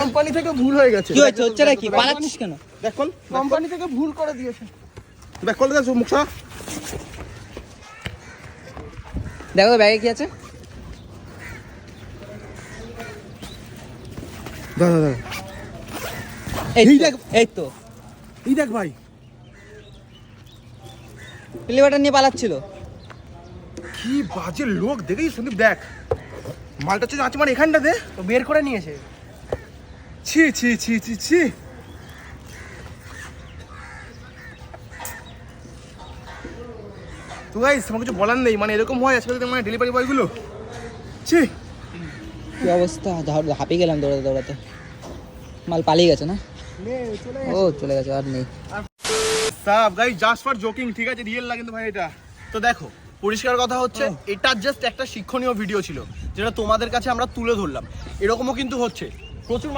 Company থেকে ভুল হয়ে গেছে। কি হয়েছে? হচ্ছে নাকি? পালাচ্ছিস কেন? দেখ কল, কোম্পানি থেকে ভুল করে দিয়েছে। দেখ কল, দেখ মুখটা। দেখো তো ব্যাগে কি আছে। দাদা দাদা, এই দেখ, এই তো এই দেখ ভাই, প্লেবারটা নিয়ে পালাচ্ছিল। কি বাজে লোক দেখেই সন্দীপ, দেখ মালটা হচ্ছে আছে মানে এখানটা দে তো বের করে নিয়েছে। ছি ছি ছি ছি ছি। তো গাইস আমার কিছু বলার নেই, মানে এরকম হয় আজকাল মানে ডেলিভারি বয়গুলো। ছি, কি অবস্থা, হাঁপিয়ে গেলাম দৌড়াতে দৌড়াতে। মাল পালিয়ে গেছে না? ও চলে গেছে, আর নেই। Sub guys, just for joking, ঠিক আছে, রিয়েল না কিন্তু ভাই এটা। তো দেখো পরিষ্কার কথা হচ্ছে এটা জাস্ট একটা শিক্ষণীয় ভিডিও ছিল যেটা তোমাদের কাছে আমরা তুলে ধরলাম। এরকমও কিন্তু হচ্ছে প্রচুর